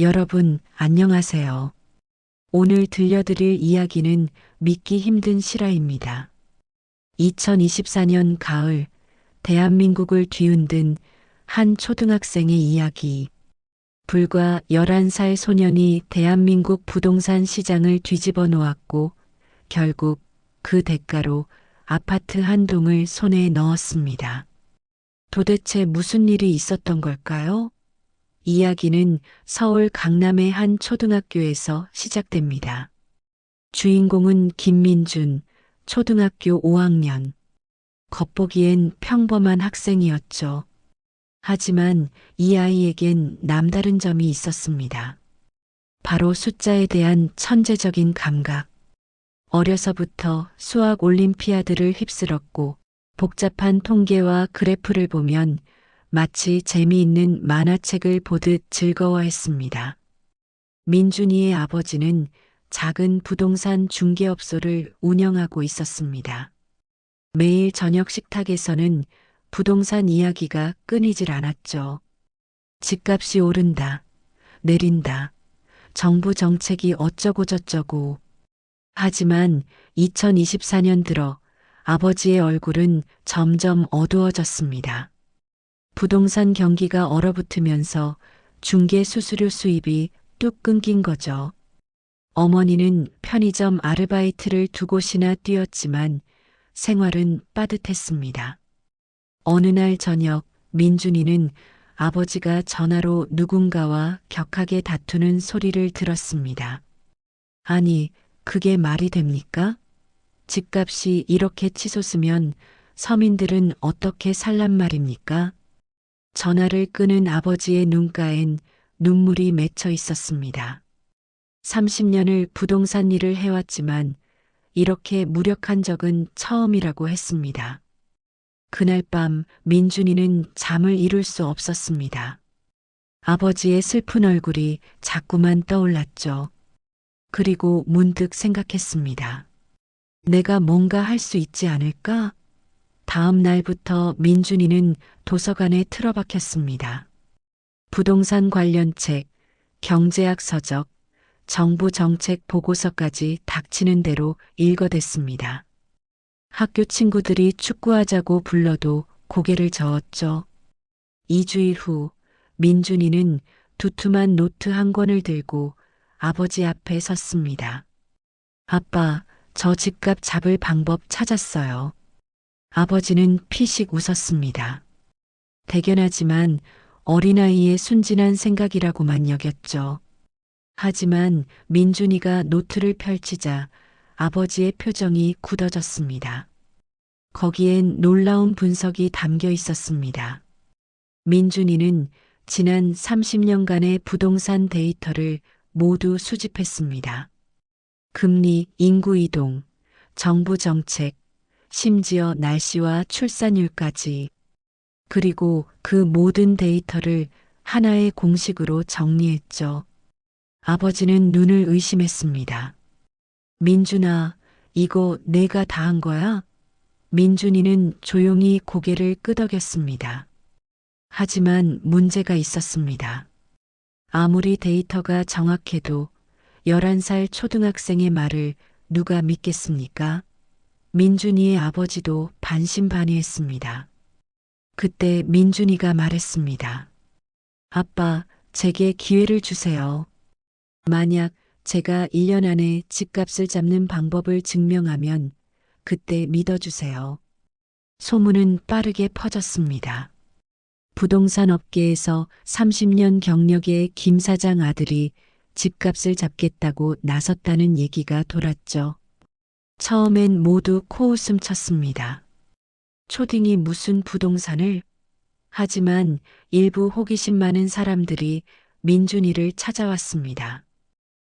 여러분, 안녕하세요. 오늘 들려드릴 이야기는 믿기 힘든 실화입니다. 2024년 가을, 대한민국을 뒤흔든 한 초등학생의 이야기. 불과 11살 소년이 대한민국 부동산 시장을 뒤집어 놓았고, 결국 그 대가로 아파트 한 동을 손에 넣었습니다. 도대체 무슨 일이 있었던 걸까요? 이야기는 서울 강남의 한 초등학교에서 시작됩니다. 주인공은 김민준, 초등학교 5학년. 겉보기엔 평범한 학생이었죠. 하지만 이 아이에겐 남다른 점이 있었습니다. 바로 숫자에 대한 천재적인 감각. 어려서부터 수학 올림피아드를 휩쓸었고 복잡한 통계와 그래프를 보면 마치 재미있는 만화책을 보듯 즐거워했습니다. 민준이의 아버지는 작은 부동산 중개업소를 운영하고 있었습니다. 매일 저녁 식탁에서는 부동산 이야기가 끊이질 않았죠. 집값이 오른다, 내린다, 정부 정책이 어쩌고 저쩌고. 하지만 2024년 들어 아버지의 얼굴은 점점 어두워졌습니다. 부동산 경기가 얼어붙으면서 중개 수수료 수입이 뚝 끊긴 거죠. 어머니는 편의점 아르바이트를 두 곳이나 뛰었지만 생활은 빠듯했습니다. 어느 날 저녁 민준이는 아버지가 전화로 누군가와 격하게 다투는 소리를 들었습니다. 아니, 그게 말이 됩니까? 집값이 이렇게 치솟으면 서민들은 어떻게 살란 말입니까? 전화를 끄는 아버지의 눈가엔 눈물이 맺혀 있었습니다. 30년을 부동산 일을 해왔지만 이렇게 무력한 적은 처음이라고 했습니다. 그날 밤 민준이는 잠을 이룰 수 없었습니다. 아버지의 슬픈 얼굴이 자꾸만 떠올랐죠. 그리고 문득 생각했습니다. 내가 뭔가 할 수 있지 않을까? 다음 날부터 민준이는 도서관에 틀어박혔습니다. 부동산 관련 책, 경제학 서적, 정부 정책 보고서까지 닥치는 대로 읽어댔습니다. 학교 친구들이 축구하자고 불러도 고개를 저었죠. 2주일 후 민준이는 두툼한 노트 한 권을 들고 아버지 앞에 섰습니다. 아빠, 저 집값 잡을 방법 찾았어요. 아버지는 피식 웃었습니다. 대견하지만 어린아이의 순진한 생각이라고만 여겼죠. 하지만 민준이가 노트를 펼치자 아버지의 표정이 굳어졌습니다. 거기엔 놀라운 분석이 담겨 있었습니다. 민준이는 지난 30년간의 부동산 데이터를 모두 수집했습니다. 금리, 인구 이동, 정부 정책, 심지어 날씨와 출산율까지. 그리고 그 모든 데이터를 하나의 공식으로 정리했죠. 아버지는 눈을 의심했습니다. 민준아, 이거 내가 다 한 거야? 민준이는 조용히 고개를 끄덕였습니다. 하지만 문제가 있었습니다. 아무리 데이터가 정확해도 11살 초등학생의 말을 누가 믿겠습니까? 민준이의 아버지도 반신반의했습니다. 그때 민준이가 말했습니다. 아빠, 제게 기회를 주세요. 만약 제가 1년 안에 집값을 잡는 방법을 증명하면 그때 믿어주세요. 소문은 빠르게 퍼졌습니다. 부동산 업계에서 30년 경력의 김 사장 아들이 집값을 잡겠다고 나섰다는 얘기가 돌았죠. 처음엔 모두 코웃음 쳤습니다. 초딩이 무슨 부동산을? 하지만 일부 호기심 많은 사람들이 민준이를 찾아왔습니다.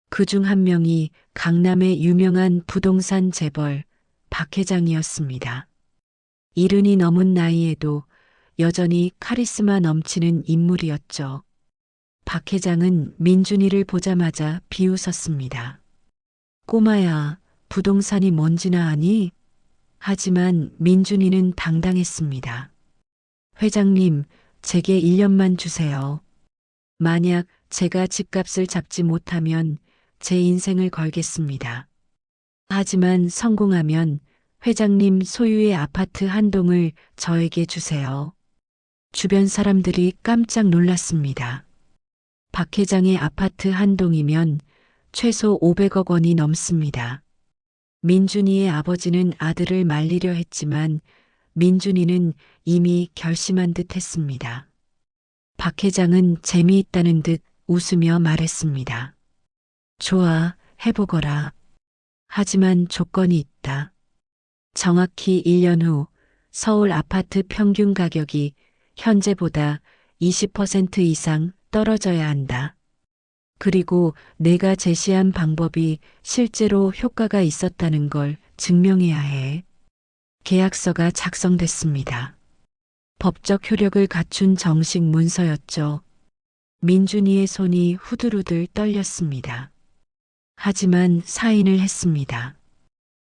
그중 한 명이 강남의 유명한 부동산 재벌 박 회장이었습니다. 70이 넘은 나이에도 여전히 카리스마 넘치는 인물이었죠. 박 회장은 민준이를 보자마자 비웃었습니다. 꼬마야, 부동산이 뭔지나 아니? 하지만 민준이는 당당했습니다. 회장님, 제게 1년만 주세요. 만약 제가 집값을 잡지 못하면 제 인생을 걸겠습니다. 하지만 성공하면 회장님 소유의 아파트 한 동을 저에게 주세요. 주변 사람들이 깜짝 놀랐습니다. 박 회장의 아파트 한 동이면 최소 500억 원이 넘습니다. 민준이의 아버지는 아들을 말리려 했지만 민준이는 이미 결심한 듯 했습니다. 박 회장은 재미있다는 듯 웃으며 말했습니다. 좋아, 해보거라. 하지만 조건이 있다. 정확히 1년 후 서울 아파트 평균 가격이 현재보다 20% 이상 떨어져야 한다. 그리고 내가 제시한 방법이 실제로 효과가 있었다는 걸 증명해야 해. 계약서가 작성됐습니다. 법적 효력을 갖춘 정식 문서였죠. 민준이의 손이 후들후들 떨렸습니다. 하지만 사인을 했습니다.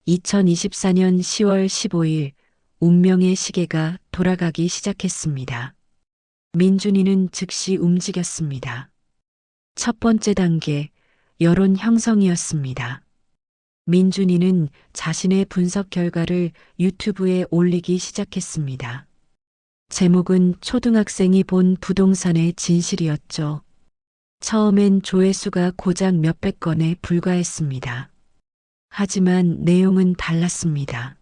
2024년 10월 15일 운명의 시계가 돌아가기 시작했습니다. 민준이는 즉시 움직였습니다. 첫 번째 단계, 여론 형성이었습니다. 민준이는 자신의 분석 결과를 유튜브에 올리기 시작했습니다. 제목은 초등학생이 본 부동산의 진실이었죠. 처음엔 조회수가 고작 몇백 건에 불과했습니다. 하지만 내용은 달랐습니다.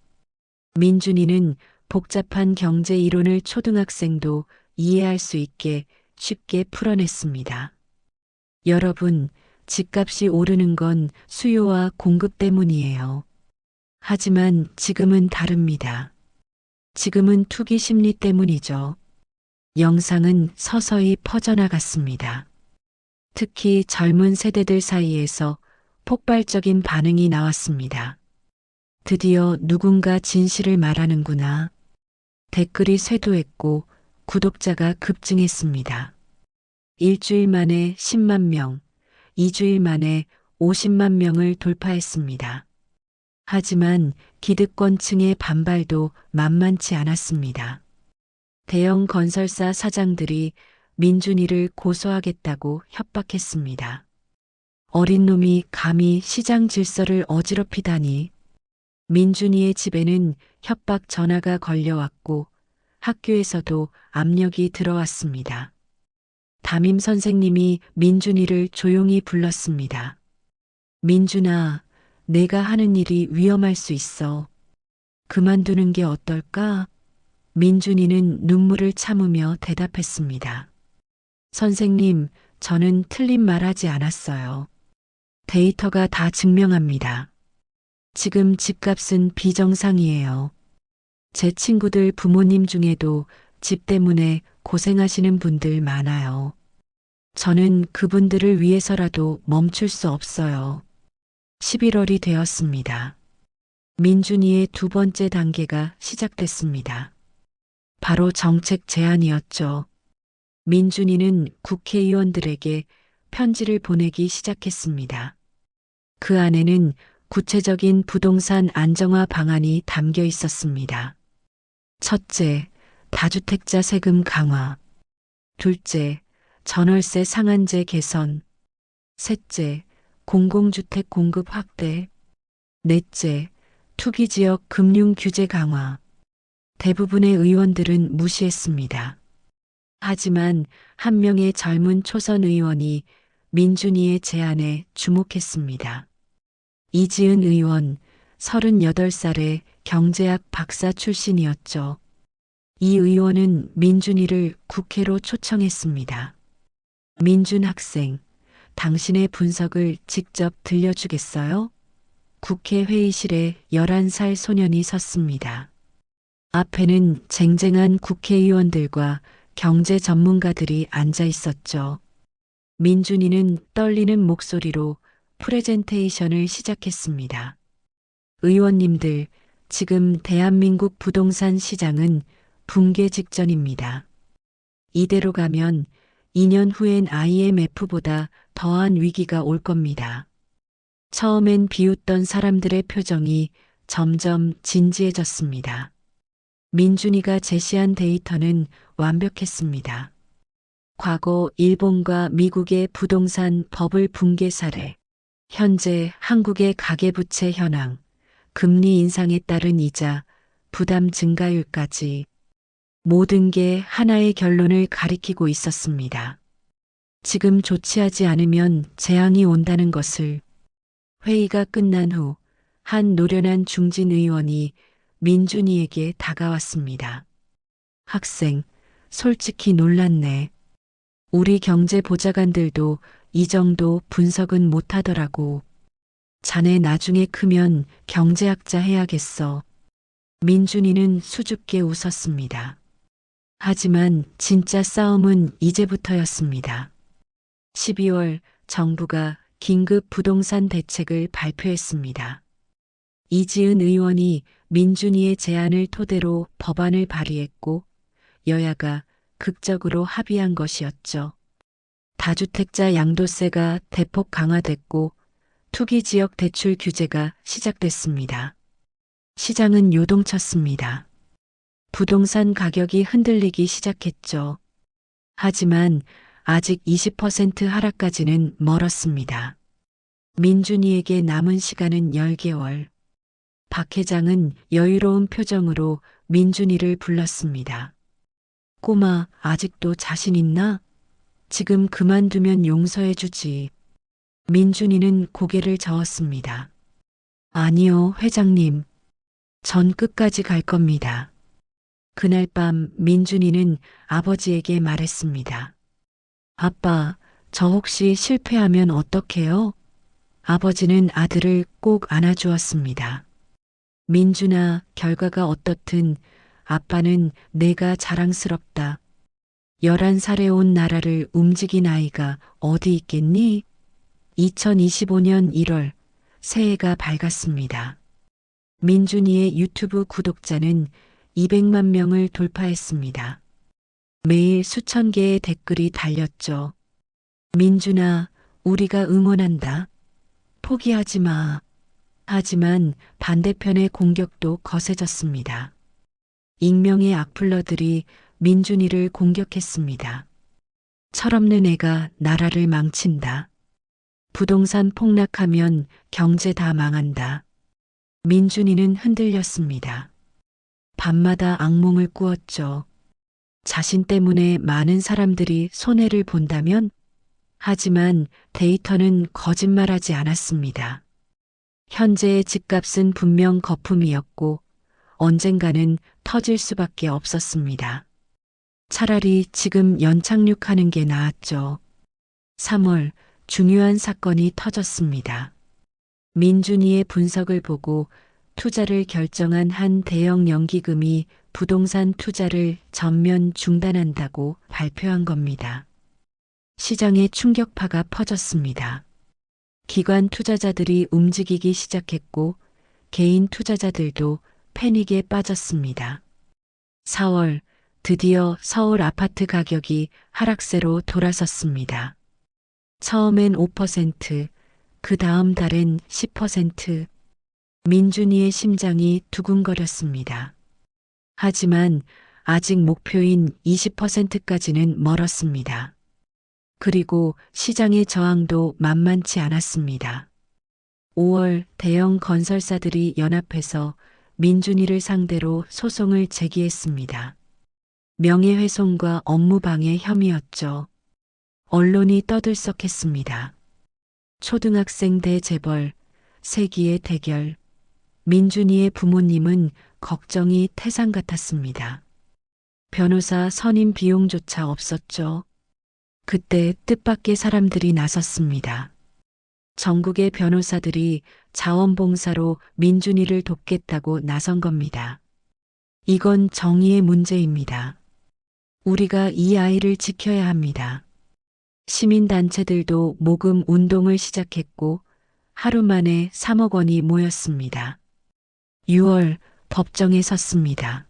민준이는 복잡한 경제 이론을 초등학생도 이해할 수 있게 쉽게 풀어냈습니다. 여러분, 집값이 오르는 건 수요와 공급 때문이에요. 하지만 지금은 다릅니다. 지금은 투기 심리 때문이죠. 영상은 서서히 퍼져나갔습니다. 특히 젊은 세대들 사이에서 폭발적인 반응이 나왔습니다. 드디어 누군가 진실을 말하는구나. 댓글이 쇄도했고 구독자가 급증했습니다. 일주일 만에 10만 명, 2주일 만에 50만 명을 돌파했습니다. 하지만 기득권층의 반발도 만만치 않았습니다. 대형 건설사 사장들이 민준이를 고소하겠다고 협박했습니다. 어린 놈이 감히 시장 질서를 어지럽히다니. 민준이의 집에는 협박 전화가 걸려왔고 학교에서도 압력이 들어왔습니다. 담임 선생님이 민준이를 조용히 불렀습니다. 민준아, 내가 하는 일이 위험할 수 있어. 그만두는 게 어떨까? 민준이는 눈물을 참으며 대답했습니다. 선생님, 저는 틀린 말 하지 않았어요. 데이터가 다 증명합니다. 지금 집값은 비정상이에요. 제 친구들 부모님 중에도 집 때문에 고생하시는 분들 많아요. 저는 그분들을 위해서라도 멈출 수 없어요. 11월이 되었습니다. 민준이의 두 번째 단계가 시작됐습니다. 바로 정책 제안이었죠. 민준이는 국회의원들에게 편지를 보내기 시작했습니다. 그 안에는 구체적인 부동산 안정화 방안이 담겨 있었습니다. 첫째, 다주택자 세금 강화. 둘째, 전월세 상한제 개선. 셋째, 공공주택 공급 확대. 넷째, 투기지역 금융 규제 강화. 대부분의 의원들은 무시했습니다. 하지만 한 명의 젊은 초선 의원이 민준이의 제안에 주목했습니다. 이지은 의원, 38살의 경제학 박사 출신이었죠. 이 의원은 민준이를 국회로 초청했습니다. 민준 학생, 당신의 분석을 직접 들려주겠어요? 국회 회의실에 11살 소년이 섰습니다. 앞에는 쟁쟁한 국회의원들과 경제 전문가들이 앉아 있었죠. 민준이는 떨리는 목소리로 프레젠테이션을 시작했습니다. 의원님들, 지금 대한민국 부동산 시장은 붕괴 직전입니다. 이대로 가면 2년 후엔 IMF보다 더한 위기가 올 겁니다. 처음엔 비웃던 사람들의 표정이 점점 진지해졌습니다. 민준이가 제시한 데이터는 완벽했습니다. 과거 일본과 미국의 부동산 버블 붕괴 사례, 현재 한국의 가계부채 현황, 금리 인상에 따른 이자, 부담 증가율까지 모든 게 하나의 결론을 가리키고 있었습니다. 지금 조치하지 않으면 재앙이 온다는 것을. 회의가 끝난 후 한 노련한 중진 의원이 민준이에게 다가왔습니다. 학생, 솔직히 놀랐네. 우리 경제 보좌관들도 이 정도 분석은 못하더라고. 자네 나중에 크면 경제학자 해야겠어. 민준이는 수줍게 웃었습니다. 하지만 진짜 싸움은 이제부터였습니다. 12월 정부가 긴급 부동산 대책을 발표했습니다. 이지은 의원이 민준이의 제안을 토대로 법안을 발의했고 여야가 극적으로 합의한 것이었죠. 다주택자 양도세가 대폭 강화됐고 투기지역 대출 규제가 시작됐습니다. 시장은 요동쳤습니다. 부동산 가격이 흔들리기 시작했죠. 하지만 아직 20% 하락까지는 멀었습니다. 민준이에게 남은 시간은 10개월. 박 회장은 여유로운 표정으로 민준이를 불렀습니다. 꼬마, 아직도 자신 있나? 지금 그만두면 용서해 주지. 민준이는 고개를 저었습니다. 아니요, 회장님. 전 끝까지 갈 겁니다. 그날 밤 민준이는 아버지에게 말했습니다. 아빠, 저 혹시 실패하면 어떡해요? 아버지는 아들을 꼭 안아주었습니다. 민준아, 결과가 어떻든 아빠는 내가 자랑스럽다. 11살에 온 나라를 움직인 아이가 어디 있겠니? 2025년 1월 새해가 밝았습니다. 민준이의 유튜브 구독자는 200만 명을 돌파했습니다. 매일 수천 개의 댓글이 달렸죠. 민준아, 우리가 응원한다. 포기하지 마. 하지만 반대편의 공격도 거세졌습니다. 익명의 악플러들이 민준이를 공격했습니다. 철없는 애가 나라를 망친다. 부동산 폭락하면 경제 다 망한다. 민준이는 흔들렸습니다. 밤마다 악몽을 꾸었죠. 자신 때문에 많은 사람들이 손해를 본다면? 하지만 데이터는 거짓말하지 않았습니다. 현재의 집값은 분명 거품이었고 언젠가는 터질 수밖에 없었습니다. 차라리 지금 연착륙하는 게 나았죠. 3월 중요한 사건이 터졌습니다. 민준이의 분석을 보고 투자를 결정한 한 대형 연기금이 부동산 투자를 전면 중단한다고 발표한 겁니다. 시장에 충격파가 퍼졌습니다. 기관 투자자들이 움직이기 시작했고 개인 투자자들도 패닉에 빠졌습니다. 4월 드디어 서울 아파트 가격이 하락세로 돌아섰습니다. 처음엔 5%, 그 다음 달엔 10%. 민준이의 심장이 두근거렸습니다. 하지만 아직 목표인 20%까지는 멀었습니다. 그리고 시장의 저항도 만만치 않았습니다. 5월 대형 건설사들이 연합해서 민준이를 상대로 소송을 제기했습니다. 명예훼손과 업무방해 혐의였죠. 언론이 떠들썩했습니다. 초등학생 대 재벌, 세기의 대결. 민준이의 부모님은 걱정이 태산 같았습니다. 변호사 선임 비용조차 없었죠. 그때 뜻밖의 사람들이 나섰습니다. 전국의 변호사들이 자원봉사로 민준이를 돕겠다고 나선 겁니다. 이건 정의의 문제입니다. 우리가 이 아이를 지켜야 합니다. 시민단체들도 모금 운동을 시작했고 하루 만에 3억 원이 모였습니다. 6월 법정에 섰습니다.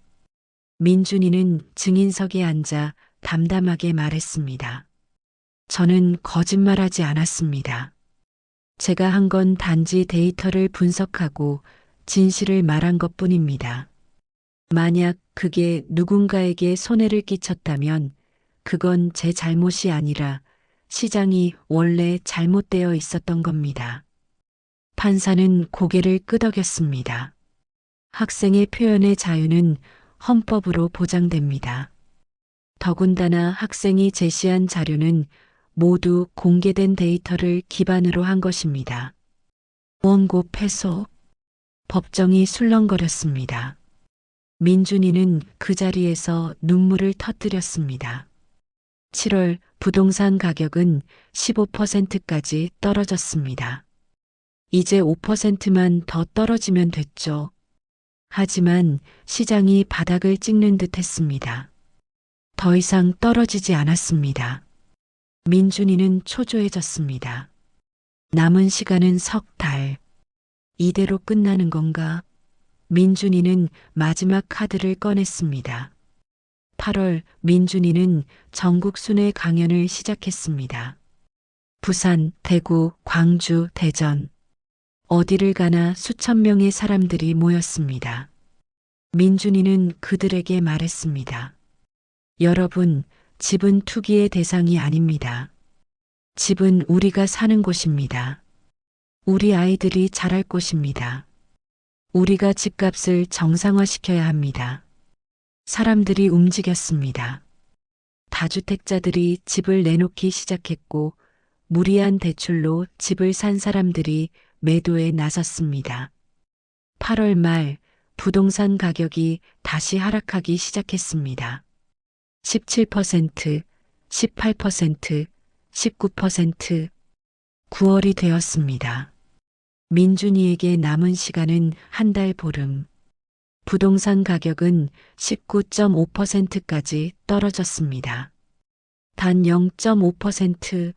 민준이는 증인석에 앉아 담담하게 말했습니다. 저는 거짓말하지 않았습니다. 제가 한 건 단지 데이터를 분석하고 진실을 말한 것뿐입니다. 만약 그게 누군가에게 손해를 끼쳤다면 그건 제 잘못이 아니라 시장이 원래 잘못되어 있었던 겁니다. 판사는 고개를 끄덕였습니다. 학생의 표현의 자유는 헌법으로 보장됩니다. 더군다나 학생이 제시한 자료는 모두 공개된 데이터를 기반으로 한 것입니다. 원고 패소. 법정이 술렁거렸습니다. 민준이는 그 자리에서 눈물을 터뜨렸습니다. 7월 부동산 가격은 15%까지 떨어졌습니다. 이제 5%만 더 떨어지면 됐죠. 하지만 시장이 바닥을 찍는 듯 했습니다. 더 이상 떨어지지 않았습니다. 민준이는 초조해졌습니다. 남은 시간은 석 달. 이대로 끝나는 건가? 민준이는 마지막 카드를 꺼냈습니다. 8월 민준이는 전국 순회 강연을 시작했습니다. 부산, 대구, 광주, 대전. 어디를 가나 수천 명의 사람들이 모였습니다. 민준이는 그들에게 말했습니다. 여러분, 집은 투기의 대상이 아닙니다. 집은 우리가 사는 곳입니다. 우리 아이들이 자랄 곳입니다. 우리가 집값을 정상화시켜야 합니다. 사람들이 움직였습니다. 다주택자들이 집을 내놓기 시작했고 무리한 대출로 집을 산 사람들이 매도에 나섰습니다. 8월 말 부동산 가격이 다시 하락하기 시작했습니다. 17%, 18%, 19%, 9월이 되었습니다. 민준이에게 남은 시간은 한 달 보름. 부동산 가격은 19.5%까지 떨어졌습니다. 단 0.5%.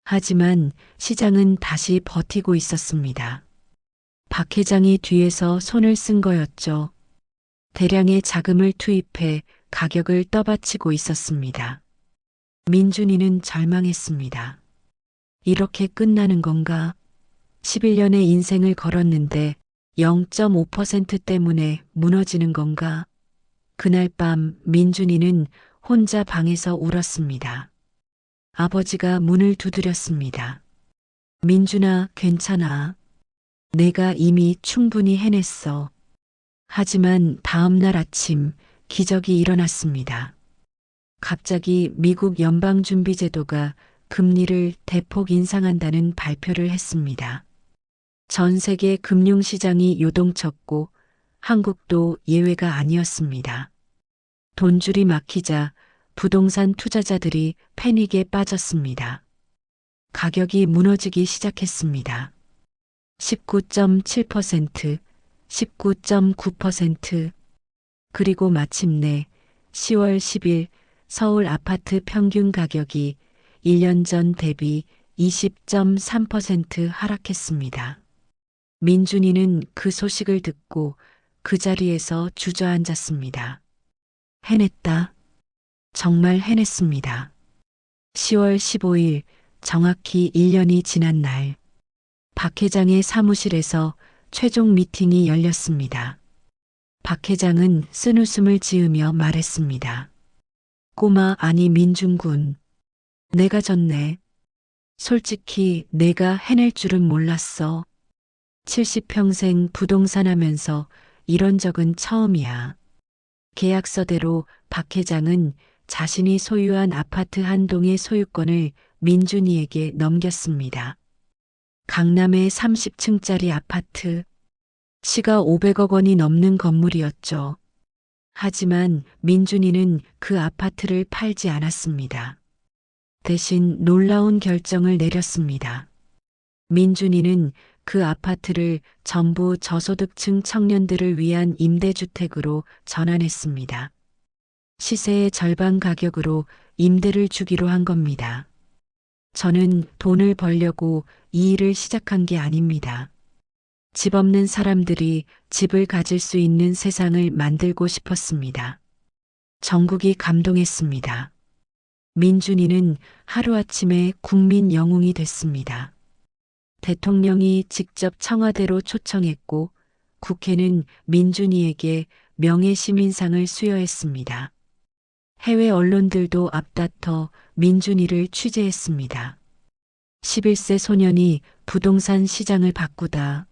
하지만 시장은 다시 버티고 있었습니다. 박 회장이 뒤에서 손을 쓴 거였죠. 대량의 자금을 투입해 가격을 떠받치고 있었습니다. 민준이는 절망했습니다. 이렇게 끝나는 건가? 11년의 인생을 걸었는데 0.5% 때문에 무너지는 건가? 그날 밤 민준이는 혼자 방에서 울었습니다. 아버지가 문을 두드렸습니다. 민준아, 괜찮아. 내가 이미 충분히 해냈어. 하지만 다음 날 아침 기적이 일어났습니다. 갑자기 미국 연방준비제도가 금리를 대폭 인상한다는 발표를 했습니다. 전 세계 금융시장이 요동쳤고 한국도 예외가 아니었습니다. 돈줄이 막히자 부동산 투자자들이 패닉에 빠졌습니다. 가격이 무너지기 시작했습니다. 19.7%, 19.9%, 그리고 마침내 10월 10일 서울 아파트 평균 가격이 1년 전 대비 20.3% 하락했습니다. 민준이는 그 소식을 듣고 그 자리에서 주저앉았습니다. 해냈다. 정말 해냈습니다. 10월 15일 정확히 1년이 지난 날 박 회장의 사무실에서 최종 미팅이 열렸습니다. 박 회장은 쓴웃음을 지으며 말했습니다. 꼬마 아니 민준군. 내가 졌네. 솔직히 내가 해낼 줄은 몰랐어. 70평생 부동산 하면서 이런 적은 처음이야. 계약서대로 박 회장은 자신이 소유한 아파트 한 동의 소유권을 민준이에게 넘겼습니다. 강남의 30층짜리 아파트. 시가 500억 원이 넘는 건물이었죠. 하지만 민준이는 그 아파트를 팔지 않았습니다. 대신 놀라운 결정을 내렸습니다. 민준이는 그 아파트를 전부 저소득층 청년들을 위한 임대주택으로 전환했습니다. 시세의 절반 가격으로 임대를 주기로 한 겁니다. 저는 돈을 벌려고 이 일을 시작한 게 아닙니다. 집 없는 사람들이 집을 가질 수 있는 세상을 만들고 싶었습니다. 전국이 감동했습니다. 민준이는 하루아침에 국민 영웅이 됐습니다. 대통령이 직접 청와대로 초청했고 국회는 민준이에게 명예시민상을 수여했습니다. 해외 언론들도 앞다퉈 민준이를 취재했습니다. 11세 소년이 부동산 시장을 바꾸다.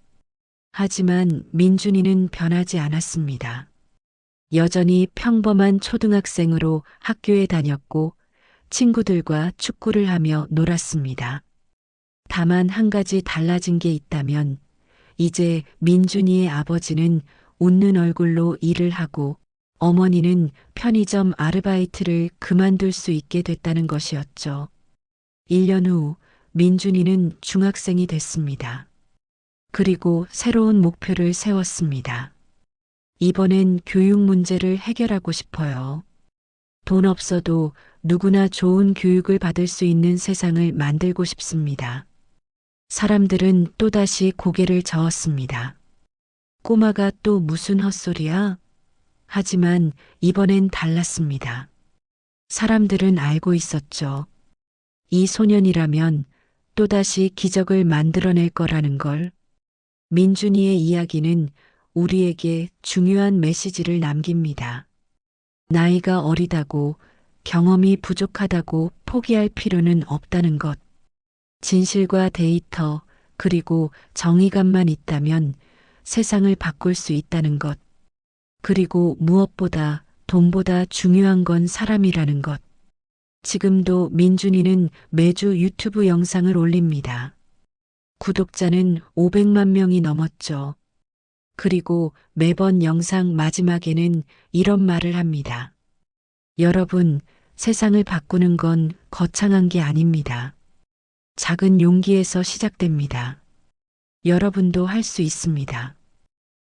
하지만 민준이는 변하지 않았습니다. 여전히 평범한 초등학생으로 학교에 다녔고 친구들과 축구를 하며 놀았습니다. 다만 한 가지 달라진 게 있다면 이제 민준이의 아버지는 웃는 얼굴로 일을 하고 어머니는 편의점 아르바이트를 그만둘 수 있게 됐다는 것이었죠. 1년 후 민준이는 중학생이 됐습니다. 그리고 새로운 목표를 세웠습니다. 이번엔 교육 문제를 해결하고 싶어요. 돈 없어도 누구나 좋은 교육을 받을 수 있는 세상을 만들고 싶습니다. 사람들은 또다시 고개를 저었습니다. 꼬마가 또 무슨 헛소리야? 하지만 이번엔 달랐습니다. 사람들은 알고 있었죠. 이 소년이라면 또다시 기적을 만들어낼 거라는 걸. 민준이의 이야기는 우리에게 중요한 메시지를 남깁니다. 나이가 어리다고, 경험이 부족하다고 포기할 필요는 없다는 것. 진실과 데이터, 그리고 정의감만 있다면 세상을 바꿀 수 있다는 것. 그리고 무엇보다 돈보다 중요한 건 사람이라는 것. 지금도 민준이는 매주 유튜브 영상을 올립니다. 구독자는 500만 명이 넘었죠. 그리고 매번 영상 마지막에는 이런 말을 합니다. 여러분, 세상을 바꾸는 건 거창한 게 아닙니다. 작은 용기에서 시작됩니다. 여러분도 할 수 있습니다.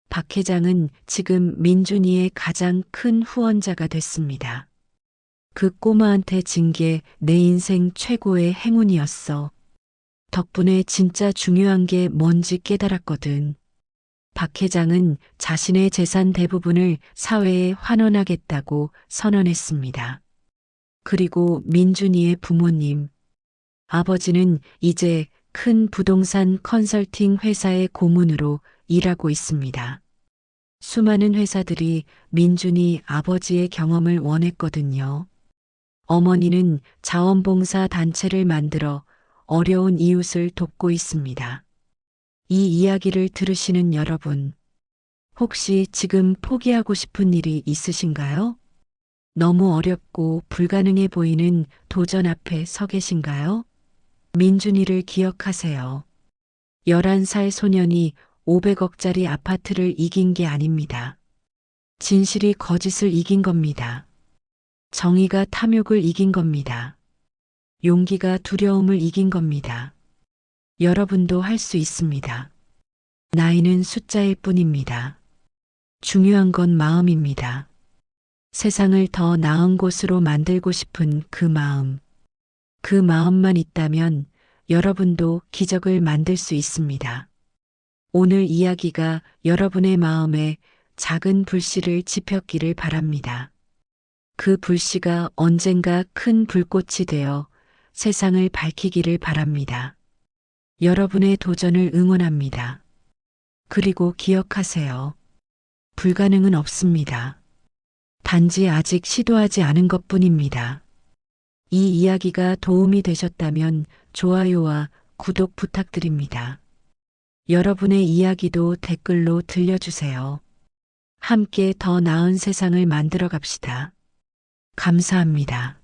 박 회장은 지금 민준이의 가장 큰 후원자가 됐습니다. 그 꼬마한테 진 게 내 인생 최고의 행운이었어. 덕분에 진짜 중요한 게 뭔지 깨달았거든. 박 회장은 자신의 재산 대부분을 사회에 환원하겠다고 선언했습니다. 그리고 민준이의 부모님, 아버지는 이제 큰 부동산 컨설팅 회사의 고문으로 일하고 있습니다. 수많은 회사들이 민준이 아버지의 경험을 원했거든요. 어머니는 자원봉사 단체를 만들어 어려운 이웃을 돕고 있습니다. 이 이야기를 들으시는 여러분, 혹시 지금 포기하고 싶은 일이 있으신가요? 너무 어렵고 불가능해 보이는 도전 앞에 서 계신가요? 민준이를 기억하세요. 11살 소년이 500억짜리 아파트를 이긴 게 아닙니다. 진실이 거짓을 이긴 겁니다. 정의가 탐욕을 이긴 겁니다. 용기가 두려움을 이긴 겁니다. 여러분도 할 수 있습니다. 나이는 숫자일 뿐입니다. 중요한 건 마음입니다. 세상을 더 나은 곳으로 만들고 싶은 그 마음. 그 마음만 있다면 여러분도 기적을 만들 수 있습니다. 오늘 이야기가 여러분의 마음에 작은 불씨를 지폈기를 바랍니다. 그 불씨가 언젠가 큰 불꽃이 되어 세상을 밝히기를 바랍니다. 여러분의 도전을 응원합니다. 그리고 기억하세요. 불가능은 없습니다. 단지 아직 시도하지 않은 것뿐입니다. 이 이야기가 도움이 되셨다면 좋아요와 구독 부탁드립니다. 여러분의 이야기도 댓글로 들려주세요. 함께 더 나은 세상을 만들어 갑시다. 감사합니다.